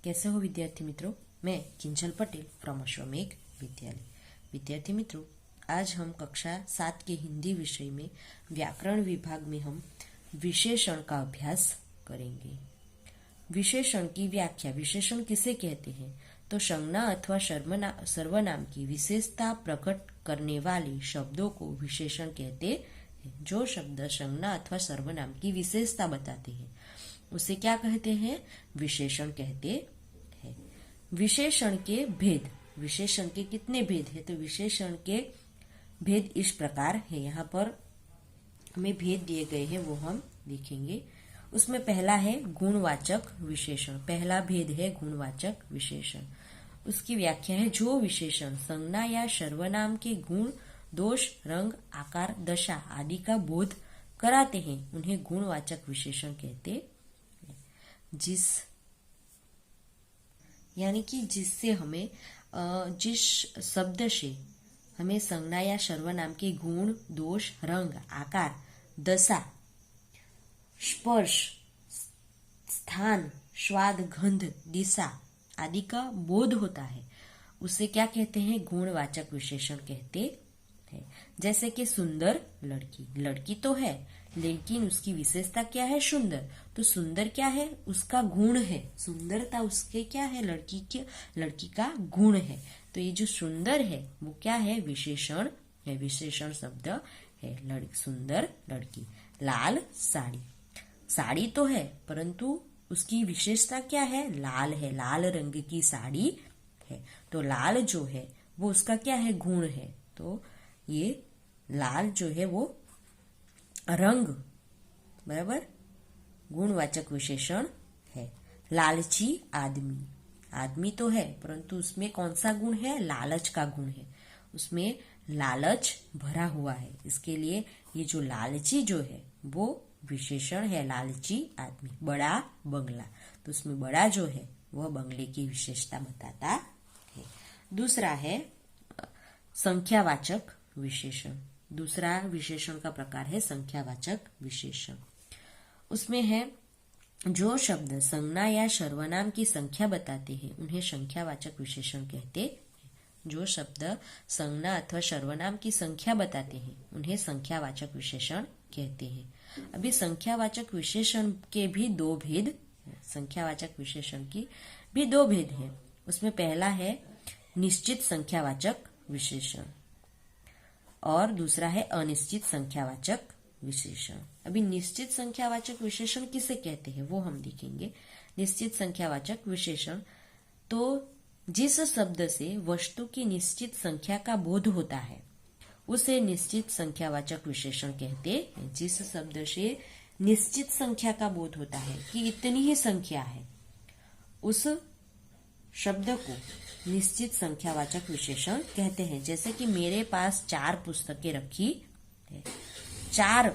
कैसे हो विद्यार्थी मित्रों। मैं किंजल पटेल फ्रॉम अश्वमेघ विद्यालय। विद्यार्थी मित्रों, आज हम कक्षा 7 के हिंदी विषय में व्याकरण विभाग में हम विशेषण का अभ्यास करेंगे। विशेषण की व्याख्या। विशेषण किसे कहते हैं? तो संज्ञा अथवा सर्वनाम की विशेषता प्रकट करने वाले शब्दों को विशेषण कहते हैं। जो शब्द संज्ञा अथवा सर्वनाम की विशेषता बताते हैं उसे क्या कहते हैं? विशेषण कहते हैं। विशेषण के भेद। विशेषण के कितने भेद है? तो विशेषण के भेद इस प्रकार है। यहाँ पर हमें भेद दिए गए हैं, वो हम लिखेंगे। उसमें पहला है गुणवाचक विशेषण। पहला भेद है गुणवाचक विशेषण। उसकी व्याख्या है, जो विशेषण संज्ञा या सर्वनाम के गुण, दोष, रंग, आकार, दशा आदि का बोध कराते हैं उन्हें गुणवाचक विशेषण कहते हैं। यानी कि जिससे हमें जिस शब्द से हमें संज्ञा या सर्वनाम के गुण, दोष, रंग, आकार, दशा, स्पर्श, स्थान, स्वाद, गंध, दिशा आदि का बोध होता है उसे क्या कहते हैं? गुणवाचक विशेषण कहते हैं। जैसे कि सुंदर लड़की। लड़की तो है लेकिन उसकी विशेषता क्या है? सुंदर। तो सुंदर क्या है? उसका गुण है। सुंदरता उसके क्या है? लड़की का गुण है। तो ये जो सुंदर है वो क्या है? विशेषण है। विशेषण शब्द है। सुंदर लड़की। लाल साड़ी। साड़ी तो है परंतु उसकी विशेषता क्या है? लाल है। लाल रंग की साड़ी है। तो लाल जो है वो उसका क्या है? गुण है। तो ये लाल जो है वो रंग, बराबर, गुणवाचक विशेषण है। लालची आदमी। आदमी तो है परंतु उसमें कौन सा गुण है? लालच का गुण है। उसमें लालच भरा हुआ है, इसके लिए ये जो लालची जो है वो विशेषण है। लालची आदमी। बड़ा बंगला। तो उसमें बड़ा जो है वह बंगले की विशेषता बताता है। दूसरा है संख्यावाचक विशेषण। दूसरा विशेषण का प्रकार है संख्यावाचक विशेषण। उसमें है, जो शब्द संज्ञा या सर्वनाम की संख्या बताते हैं उन्हें संख्यावाचक विशेषण कहते हैं। जो शब्द संज्ञा अथवा सर्वनाम की संख्या बताते हैं उन्हें संख्यावाचक विशेषण कहते हैं। अभी संख्यावाचक विशेषण के भी दो भेद। संख्यावाचक विशेषण की भी दो भेद है। उसमें पहला है निश्चित संख्यावाचक विशेषण और दूसरा है अनिश्चित संख्यावाचक विशेषण। अभी निश्चित संख्यावाचक विशेषण किसे कहते हैं वो हम देखेंगे। निश्चित संख्यावाचक विशेषण तो जिस शब्द से वस्तु की निश्चित संख्या का बोध होता है उसे निश्चित संख्यावाचक विशेषण कहते हैं। जिस शब्द से निश्चित संख्या का बोध होता है कि इतनी ही संख्या है, उस शब्द को निश्चित संख्यावाचक विशेषण कहते हैं। जैसे कि मेरे पास 4 पुस्तकें रखी है। 4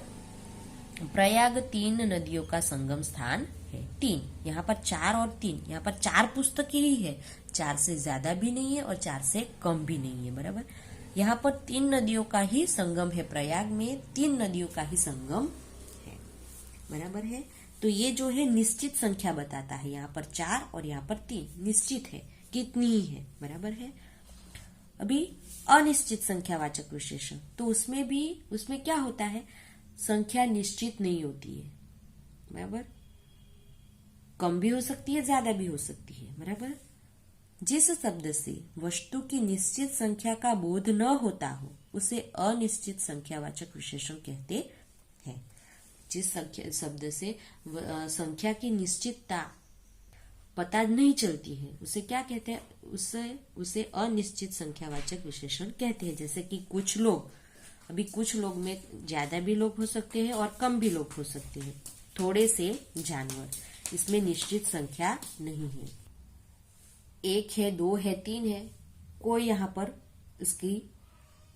प्रयाग 3 नदियों का संगम स्थान है। 3 यहाँ पर 4 और 3 यहाँ पर 4 पुस्तकें ही है। 4 से ज्यादा भी नहीं है और 4 से कम भी नहीं है, बराबर। यहाँ पर 3 नदियों का ही संगम है। प्रयाग में 3 नदियों का ही संगम है, बराबर है। तो ये जो है निश्चित संख्या बताता है। यहाँ पर 4 और यहाँ पर 3 निश्चित है, कितनी ही है, बराबर है। अभी अनिश्चित संख्यावाचक विशेषण तो उसमें क्या होता है? संख्या निश्चित नहीं होती है, बराबर। कम भी हो सकती है, ज्यादा भी हो सकती है, बराबर। जिस शब्द से वस्तु की निश्चित संख्या का बोध न होता हो उसे अनिश्चित संख्यावाचक विशेषण कहते हैं। जिस शब्द से संख्या की निश्चितता पता नहीं चलती है उसे क्या कहते हैं? उसे अनिश्चित संख्यावाचक विशेषण कहते हैं। जैसे कि कुछ लोग, अभी कुछ लोग में ज्यादा भी लोग हो सकते हैं और कम भी लोग हो सकते हैं। थोड़े से जानवर, इसमें निश्चित संख्या नहीं है। 1 है, 2 है, 3 है, कोई यहाँ पर इसकी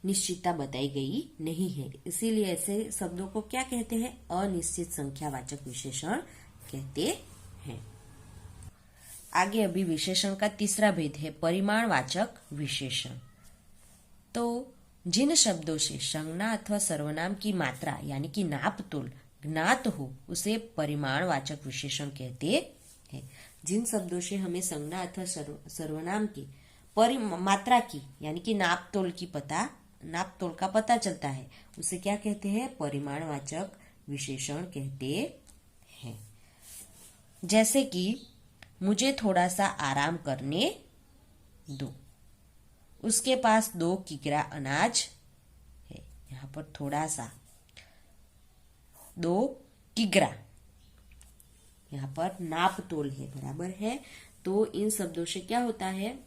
निश्चितता बताई गई नहीं है। इसीलिए ऐसे शब्दों को क्या कहते हैं? अनिश्चित संख्यावाचक विशेषण कहते हैं। आगे अभी विशेषण का तीसरा भेद है परिमाणवाचक विशेषण। तो जिन शब्दों से संज्ञा अथवा सर्वनाम की मात्रा यानी कि नाप तोल ज्ञात हो उसे परिमाणवाचक विशेषण कहते हैं। जिन शब्दों से हमें संज्ञा अथवा सर्वनाम की मात्रा की यानी कि नाप तोल का पता चलता है, उसे क्या कहते हैं? परिमाणवाचक विशेषण कहते हैं। जैसे कि मुझे थोड़ा सा आराम करने दो, उसके पास 2 किग्रा अनाज है। यहाँ पर थोड़ा सा 2 किग्रा, यहाँ पर नाप तोल है, बराबर है। तो इन शब्दों से क्या होता है?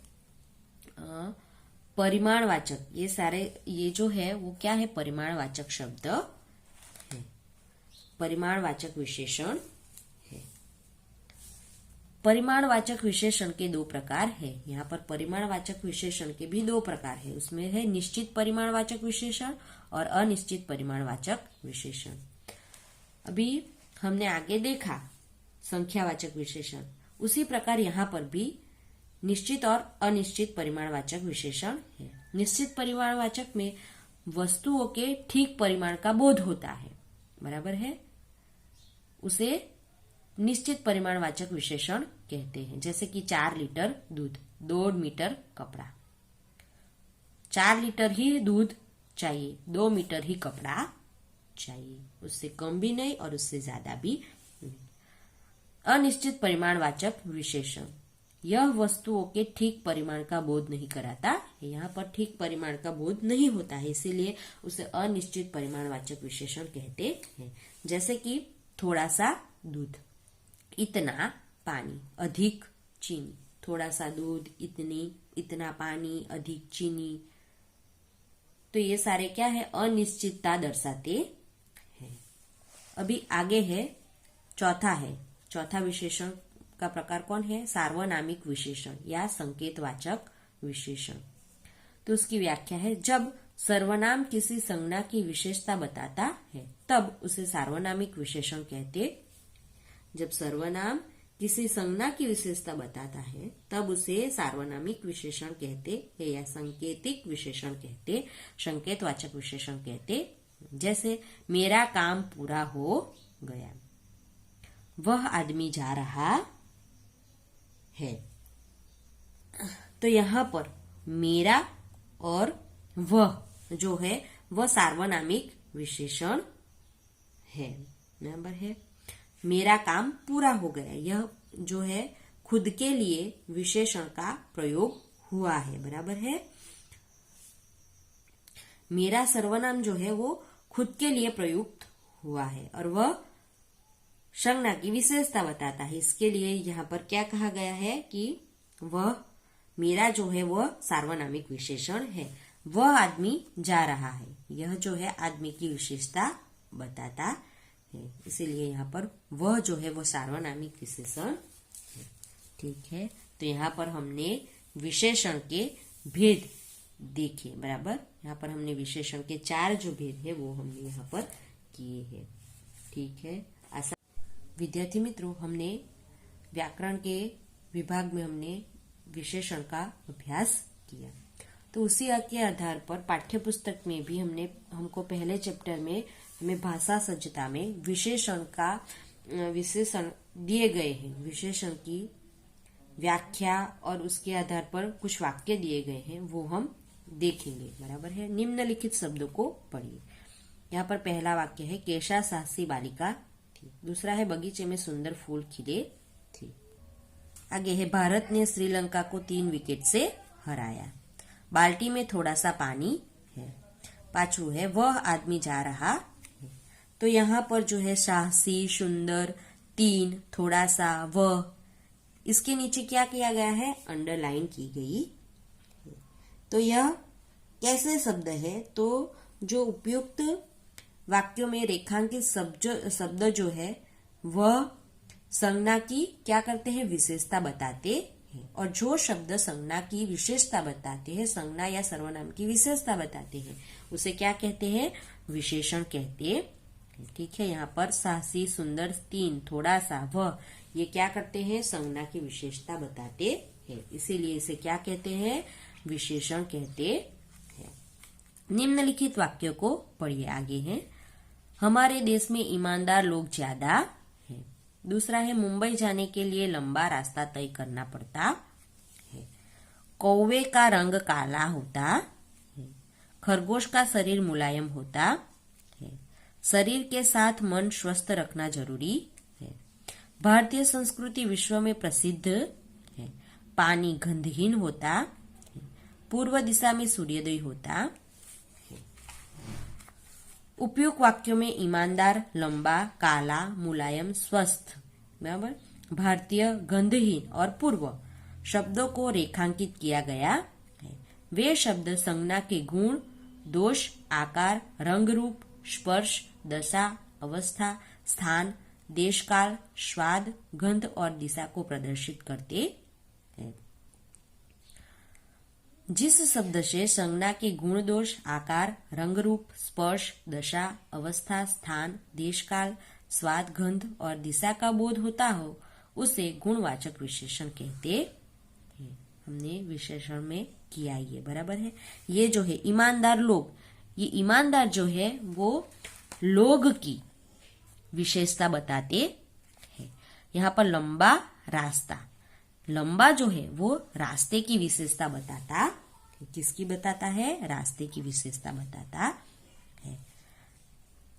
परिमाणवाचक, ये जो है वो क्या है? परिमाणवाचक शब्द है, परिमाणवाचक विशेषण है। परिमाणवाचक विशेषण के 2 प्रकार है। यहाँ पर परिमाणवाचक विशेषण के भी 2 प्रकार है। उसमें है निश्चित परिमाणवाचक विशेषण और अनिश्चित परिमाणवाचक विशेषण। अभी हमने आगे देखा संख्यावाचक विशेषण, उसी प्रकार यहाँ पर भी निश्चित और अनिश्चित परिमाणवाचक विशेषण है। निश्चित परिमाणवाचक में वस्तुओं के ठीक परिमाण का बोध होता है, बराबर है, उसे निश्चित परिमाणवाचक विशेषण कहते हैं। जैसे कि 4 लीटर दूध, 2 मीटर कपड़ा। 4 लीटर ही दूध चाहिए, 2 मीटर ही कपड़ा चाहिए, उससे कम भी नहीं और उससे ज्यादा भी नहीं। अनिश्चित परिमाणवाचक विशेषण, यह वस्तुओं के ठीक परिमाण का बोध नहीं कराता है। यहाँ पर ठीक परिमाण का बोध नहीं होता है, इसीलिए उसे अनिश्चित परिमाणवाचक विशेषण कहते हैं। जैसे कि थोड़ा सा दूध, इतना पानी, अधिक चीनी। थोड़ा सा दूध, इतना पानी, अधिक चीनी। तो ये सारे क्या है? अनिश्चितता दर्शाते हैं। अभी आगे है चौथा विशेषण का प्रकार कौन है? सार्वनामिक विशेषण या संकेतवाचक विशेषण। तो उसकी व्याख्या है, जब सर्वनाम किसी संज्ञा की विशेषता बताता है तब उसे सार्वनामिक विशेषण कहते। जब सर्वनाम किसी संज्ञा की विशेषता बताता है तब उसे सार्वनामिक विशेषण कहते हैं या संकेतिक विशेषण कहते, संकेतवाचक विशेषण कहते। जैसे मेरा काम पूरा हो गया, वह आदमी जा रहा है। तो यहाँ पर मेरा और वह जो है वह सार्वनामिक विशेषण है, बराबर है। मेरा काम पूरा हो गया, यह जो है खुद के लिए विशेषण का प्रयोग हुआ है, बराबर है। मेरा सर्वनाम जो है वो खुद के लिए प्रयुक्त हुआ है और वह संज्ञा की विशेषता बताता है। इसके लिए यहाँ पर क्या कहा गया है कि वह मेरा जो है वह सार्वनामिक विशेषण है। वह आदमी जा रहा है, यह जो है आदमी की विशेषता बताता है, इसीलिए यहाँ पर वह जो है वह सार्वनामिक विशेषण है। ठीक है, तो यहाँ पर हमने विशेषण के भेद देखे, बराबर। यहाँ पर हमने विशेषण के 4 जो भेद है वो हमने यहाँ पर किए हैं। ठीक है, विद्यार्थी मित्रों, हमने व्याकरण के विभाग में हमने विशेषण का अभ्यास किया। तो उसी के आधार पर पाठ्यपुस्तक में भी हमको पहले चैप्टर में हमें भाषा सज्जता में विशेषण दिए गए हैं। विशेषण की व्याख्या और उसके आधार पर कुछ वाक्य दिए गए हैं, वो हम देखेंगे, बराबर है। निम्नलिखित शब्दों को पढ़िए। यहाँ पर पहला वाक्य है, केशा साहसी बालिका थी। दूसरा है, बगीचे में सुंदर फूल खिले थे। आगे है, भारत ने श्रीलंका को 3 विकेट से हराया। बाल्टी में थोड़ा सा पानी है। पांचवू है, वह आदमी जा रहा है। तो यहाँ पर जो है साहसी, सुंदर, 3, थोड़ा सा, वह, इसके नीचे क्या किया गया है? अंडरलाइन की गई। तो यह कैसे शब्द है? तो जो उपयुक्त वाक्यों में रेखांकित शब्द जो है वह संज्ञा की क्या करते हैं? विशेषता बताते हैं। और जो शब्द संज्ञा की विशेषता बताते हैं, संज्ञा या सर्वनाम की विशेषता बताते हैं, उसे क्या कहते हैं? विशेषण कहते हैं। ठीक है, यहाँ पर साहसी, सुंदर, 3, थोड़ा सा, वह, ये क्या करते हैं? संज्ञा की विशेषता बताते हैं, इसीलिए इसे क्या कहते हैं? विशेषण कहते हैं। निम्नलिखित वाक्यों को पढ़िए। आगे है, हमारे देश में ईमानदार लोग ज्यादा हैं। दूसरा है मुंबई जाने के लिए लंबा रास्ता तय करना पड़ता है। कौवे का रंग काला होता है। खरगोश का शरीर मुलायम होता है। शरीर के साथ मन स्वस्थ रखना जरूरी है। भारतीय संस्कृति विश्व में प्रसिद्ध है। पानी गंधहीन होता है। पूर्व दिशा में सूर्योदय होता है। उपयुक्त वाक्यों में ईमानदार, लंबा, काला, मुलायम, स्वस्थ, बराबर, भारतीय, गंधहीन और पूर्व शब्दों को रेखांकित किया गया है। वे शब्द संज्ञा के गुण, दोष, आकार, रंग, रूप, स्पर्श, दशा, अवस्था, स्थान, देशकाल, स्वाद, गंध और दिशा को प्रदर्शित करते हैं। जिस शब्द से संज्ञा के गुण, दोष, आकार, रंग, रूप, स्पर्श, दशा, अवस्था, स्थान, देशकाल, स्वाद, गंध और दिशा का बोध होता हो उसे गुणवाचक विशेषण कहते हैं। हमने विशेषण में किया, ये बराबर है। ये जो है ईमानदार लोग, ये ईमानदार जो है वो लोग की विशेषता बताते हैं। यहाँ पर लंबा रास्ता, लंबा जो है वो रास्ते की विशेषता बताता है। किसकी बताता है? रास्ते की विशेषता बताता है।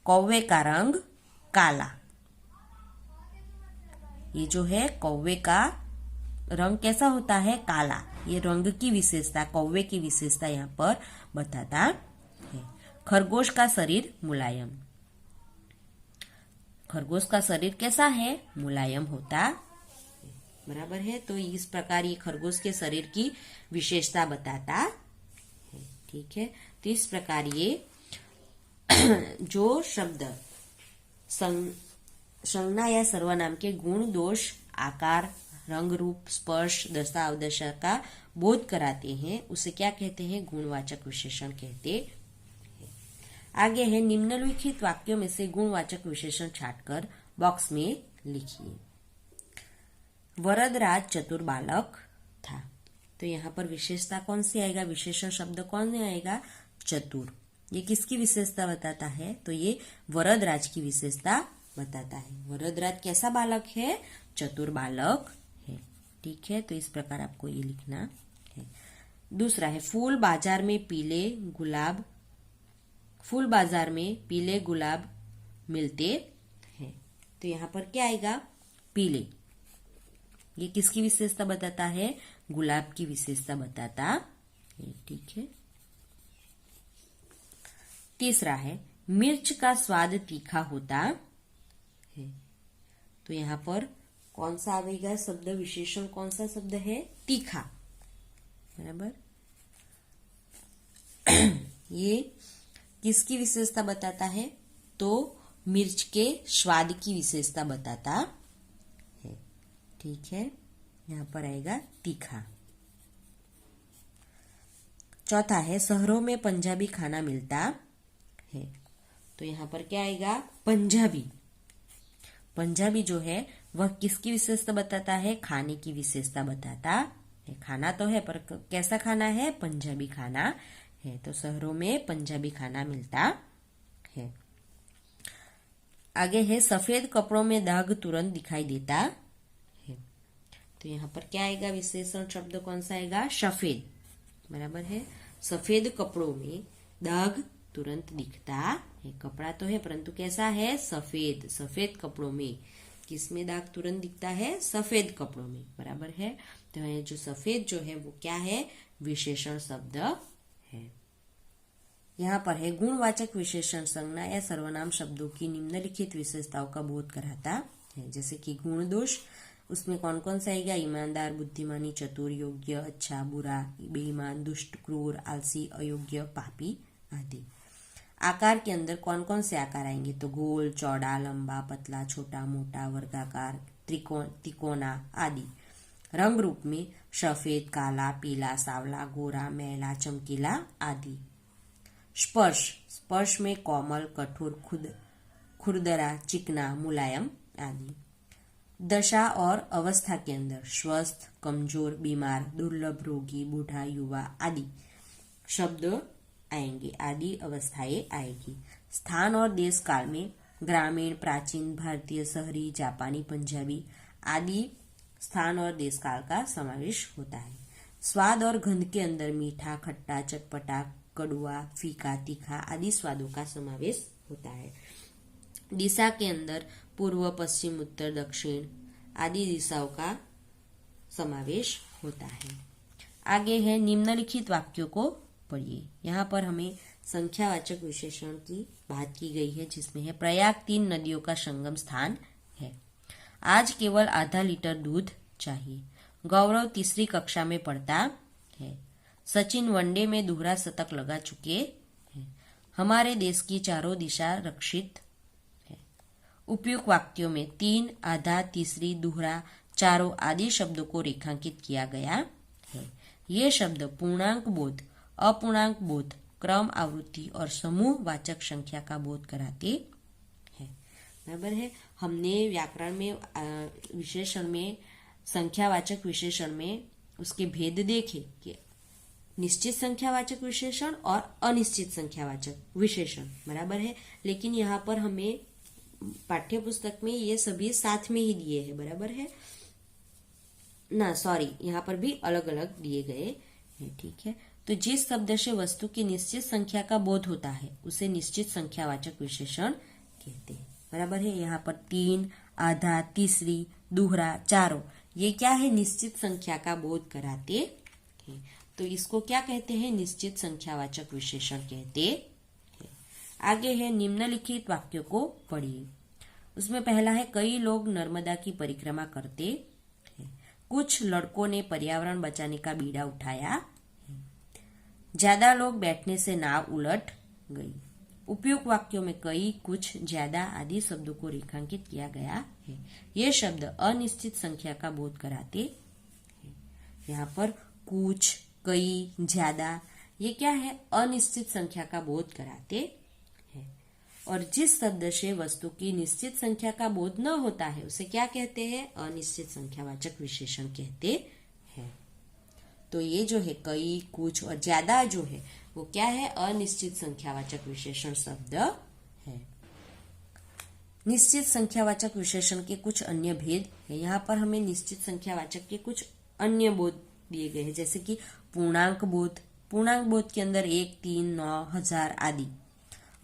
कौवे का रंग काला, ये जो है कौवे का रंग कैसा होता है? काला। ये रंग की विशेषता, कौवे की विशेषता यहाँ पर बताता है। खरगोश का शरीर मुलायम, खरगोश का शरीर कैसा है? मुलायम होता है, बराबर है। तो इस प्रकार ये खरगोश के शरीर की विशेषता बताता है, ठीक है। तो इस प्रकार ये जो शब्द संज्ञा या सर्वनाम के गुण, दोष, आकार, रंग, रूप, स्पर्श, दशा, अवदशा का बोध कराते हैं उसे क्या कहते हैं? गुणवाचक विशेषण कहते हैं। आगे है निम्नलिखित वाक्यों में से गुणवाचक विशेषण छांटकर बॉक्स में लिखिए। वरदराज चतुर बालक था। तो यहाँ पर विशेषता कौन सी आएगा? विशेषण शब्द कौन आएगा? चतुर। ये किसकी विशेषता बताता है? तो ये वरदराज की विशेषता बताता है। वरदराज कैसा बालक है? चतुर बालक है, ठीक है। तो इस प्रकार आपको ये लिखना है। दूसरा है फूल बाजार में पीले गुलाब, फूल बाजार में पीले गुलाब मिलते हैं। तो यहाँ पर क्या आएगा? पीले। ये किसकी विशेषता बताता है? गुलाब की विशेषता बताता है, ठीक है। तीसरा है मिर्च का स्वाद तीखा होता है। तो यहाँ पर कौन सा आएगा शब्द विशेषण? कौन सा शब्द है? तीखा, बराबर। ये किसकी विशेषता बताता है? तो मिर्च के स्वाद की विशेषता बताता है, ठीक है। यहाँ पर आएगा तीखा। चौथा है शहरों में पंजाबी खाना मिलता है। तो यहाँ पर क्या आएगा? पंजाबी। पंजाबी जो है वह किसकी विशेषता बताता है? खाने की विशेषता बताता है। खाना तो है पर कैसा खाना है? पंजाबी खाना है। तो शहरों में पंजाबी खाना मिलता है। आगे है सफेद कपड़ों में दाग तुरंत दिखाई देता है। तो यहाँ पर क्या आएगा? विशेषण शब्द कौन सा आएगा? सफेद, बराबर है। सफेद कपड़ों में दाग तुरंत दिखता है। कपड़ा तो है परंतु कैसा है? सफेद। सफेद कपड़ों में किसमें दाग तुरंत दिखता है? सफेद कपड़ों में, बराबर है। तो ये जो सफेद जो है वो क्या है? विशेषण शब्द है। यहाँ पर है गुणवाचक विशेषण संज्ञा या सर्वनाम शब्दों की निम्नलिखित विशेषताओं का बोध कराता है। जैसे कि गुण, दोष, उसमें कौन कौन सा आएगा? ईमानदार, बुद्धिमानी, चतुर, योग्य, अच्छा, बुरा, बेईमान, दुष्ट, क्रूर, आलसी, अयोग्य, पापी आदि। आकार के अंदर कौन कौन से आकार आएंगे? तो गोल, चौड़ा, लंबा, पतला, छोटा, मोटा, वर्गाकार, त्रिकोणा आदि। रंग रूप में सफेद, काला, पीला, सावला, गोरा, मैला, चमकीला आदि। स्पर्श, स्पर्श में कोमल, कठोर, खुरदरा, चिकना, मुलायम आदि। दशा और अवस्था के अंदर स्वस्थ, कमजोर, बीमार, दुर्लभ, रोगी, बूढ़ा, युवा आदि शब्द आएंगे, आदि अवस्थाएं आएगी। स्थान और देश काल में ग्रामीण, प्राचीन, भारतीय, शहरी, जापानी, पंजाबी आदि स्थान और देश काल का समावेश होता है। स्वाद और गंध के अंदर मीठा, खट्टा, चटपटा, कड़वा, फीका, तीखा आदि स्वादों का समावेश होता है। दिशा के अंदर पूर्व, पश्चिम, उत्तर, दक्षिण आदि दिशाओं का समावेश होता है। आगे है निम्नलिखित वाक्यों को पढ़िए। यहाँ पर हमें संख्यावाचक विशेषण की बात की गई है, जिसमें है प्रयाग 3 नदियों का संगम स्थान है। आज केवल आधा लीटर दूध चाहिए। गौरव तीसरी कक्षा में पढ़ता है। सचिन वनडे में दोहरा शतक लगा चुके हैं। हमारे देश की चारों दिशा रक्षित है। उपयुक्त वाक्यों में 3, आधा, तीसरी, दोहरा, चारों आदि शब्दों को रेखांकित किया गया है। ये शब्द पूर्णांक बोध, अपूर्णांक बोध, क्रम, आवृत्ति और समूह वाचक संख्या का बोध कराते हैं। बराबर है। हमने व्याकरण में विशेषण में, संख्यावाचक विशेषण में उसके भेद देखे कि निश्चित संख्यावाचक विशेषण और अनिश्चित संख्यावाचक विशेषण, बराबर है। लेकिन यहाँ पर हमें पाठ्य पुस्तक में ये सभी साथ में ही दिए हैं, बराबर है ना, सॉरी, यहाँ पर भी अलग अलग दिए गए हैं, ठीक है। तो जिस शब्द से वस्तु की निश्चित संख्या का बोध होता है उसे निश्चित संख्यावाचक विशेषण कहते हैं, बराबर है। यहाँ पर 3, आधा, तीसरी, दोहरा, चारों, ये क्या है, निश्चित संख्या का बोध कराते हैं। तो इसको क्या कहते हैं, निश्चित संख्यावाचक विशेषण कहते हैं। आगे है निम्नलिखित वाक्यों को पढ़िए। उसमें पहला है कई लोग नर्मदा की परिक्रमा करते हैं। कुछ लड़कों ने पर्यावरण बचाने का बीड़ा उठाया है। ज्यादा लोग बैठने से नाव उलट गई। उपयुक्त वाक्यों में कई, कुछ, ज्यादा आदि शब्दों को रेखांकित किया गया है। ये शब्द अनिश्चित संख्या का बोध कराते हैं। यहाँ पर कुछ, कई, ज्यादा, ये क्या है, अनिश्चित संख्या का बोध कराते हैं। और जिस शब्द से वस्तु की निश्चित संख्या का बोध न होता है उसे क्या कहते हैं, अनिश्चित संख्यावाचक विशेषण कहते हैं। तो ये जो है कई, कुछ और ज्यादा जो है वो क्या है, अनिश्चित संख्यावाचक विशेषण शब्द है। निश्चित संख्यावाचक विशेषण के कुछ अन्य भेद है। यहाँ पर हमें निश्चित संख्यावाचक के कुछ अन्य बोध दिए गए हैं, जैसे कि पूर्णांक बोध। पूर्णांक बोध के अंदर 1, 3, 9, 1000 आदि।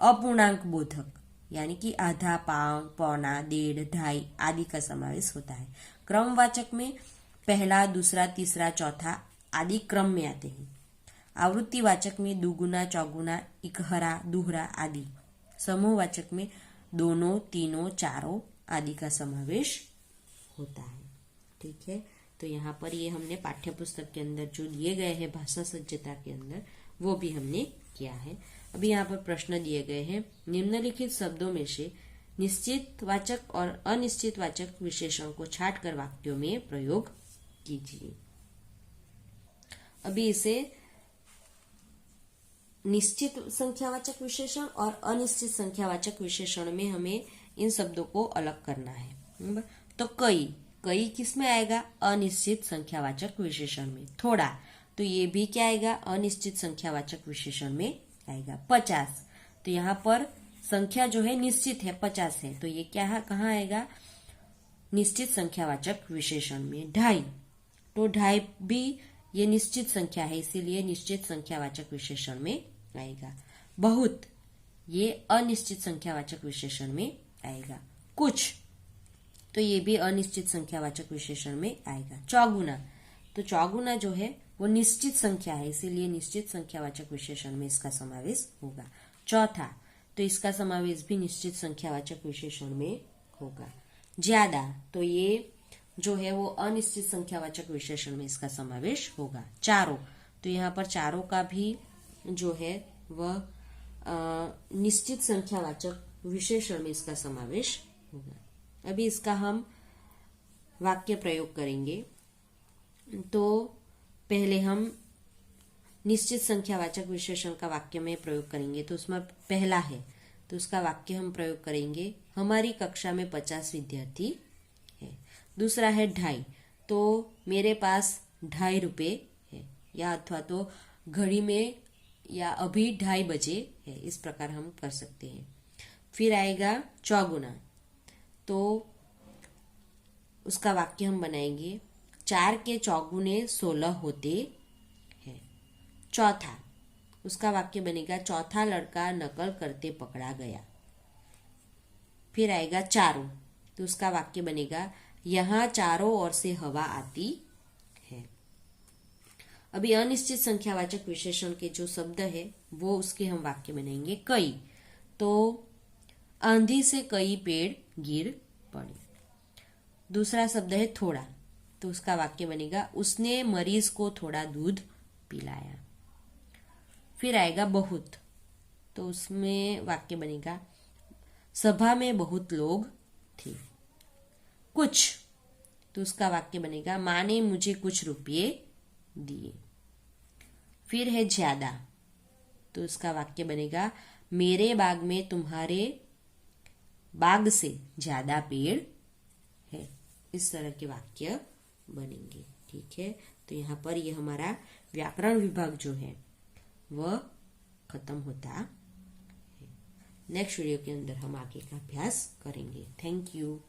अपूर्णांक बोधक यानी कि आधा, पाव, पौना, 1.5, 2.5 आदि का समावेश होता है। क्रमवाचक में पहला, दूसरा, तीसरा, चौथा आदि क्रम में आते हैं। आवृत्तिवाचक में दुगुना, चौगुना, इकहरा, दोहरा आदि। समूहवाचक में दोनों, तीनों, चारों आदि का समावेश होता है, ठीक है। तो यहाँ पर ये हमने पाठ्य पुस्तक के अंदर जो दिए गए हैं भाषा सज्जता के अंदर वो भी हमने किया है। अभी यहाँ पर प्रश्न दिए गए हैं, निम्नलिखित शब्दों में से निश्चित वाचक और अनिश्चित वाचक विशेषण को छांटकर वाक्यों में प्रयोग कीजिए। अभी इसे निश्चित संख्यावाचक विशेषण और अनिश्चित संख्यावाचक विशेषण में हमें इन शब्दों को अलग करना है। तो कई, कई किस में आएगा, अनिश्चित संख्यावाचक विशेषण में। थोड़ा, तो ये भी क्या आएगा, अनिश्चित संख्यावाचक विशेषण में आएगा। 50, तो यहाँ पर संख्या जो है निश्चित है, 50 है, तो ये क्या है, कहाँ आएगा, निश्चित संख्यावाचक विशेषण में। 2.5, तो 2.5 भी ये निश्चित संख्या है, इसीलिए निश्चित संख्यावाचक विशेषण में आएगा। बहुत, ये अनिश्चित संख्यावाचक विशेषण में आएगा। कुछ, तो ये भी अनिश्चित संख्यावाचक विशेषण में आएगा। चौगुना, तो चौगुना जो है वो निश्चित संख्या है, इसीलिए निश्चित संख्यावाचक विशेषण में इसका समावेश होगा। चौथा, तो इसका समावेश भी निश्चित संख्यावाचक विशेषण में होगा। ज्यादा, तो ये जो है वो अनिश्चित संख्यावाचक विशेषण में इसका समावेश होगा। चारों, तो यहाँ पर चारों का भी जो है वह निश्चित संख्यावाचक विशेषण में इसका समावेश होगा। अभी इसका हम वाक्य प्रयोग करेंगे। तो पहले हम निश्चित संख्यावाचक विशेषण का वाक्य में प्रयोग करेंगे। तो उसमें पहला है, तो उसका वाक्य हम प्रयोग करेंगे, हमारी कक्षा में 50 विद्यार्थी है। दूसरा है 2.5, तो मेरे पास 2.5 रुपये है, या अथवा तो घड़ी में या अभी 2.5 बजे है, इस प्रकार हम कर सकते हैं। फिर आएगा चौगुना, तो उसका वाक्य हम बनाएंगे 4 के चौगुने 16 होते हैं। चौथा, उसका वाक्य बनेगा चौथा लड़का नकल करते पकड़ा गया। फिर आएगा चारों, तो उसका वाक्य बनेगा यहाँ चारों ओर से हवा आती है। अभी अनिश्चित संख्यावाचक विशेषण के जो शब्द है वो उसके हम वाक्य बनाएंगे। कई, तो आंधी से कई पेड़ गिर पड़े। दूसरा शब्द है थोड़ा, तो उसका वाक्य बनेगा उसने मरीज को थोड़ा दूध पिलाया। फिर आएगा बहुत, तो उसमें वाक्य बनेगा सभा में बहुत लोग थे। कुछ, तो उसका वाक्य बनेगा माँ ने मुझे कुछ रुपये दिए। फिर है ज्यादा, तो उसका वाक्य बनेगा मेरे बाग में तुम्हारे बाग से ज्यादा पेड़ है। इस तरह के वाक्य बनेंगे। ठीक है, तो यहाँ पर ये हमारा व्याकरण विभाग जो है वह खत्म होता है। नेक्स्ट वीडियो के अंदर हम आगे का अभ्यास करेंगे। Thank you.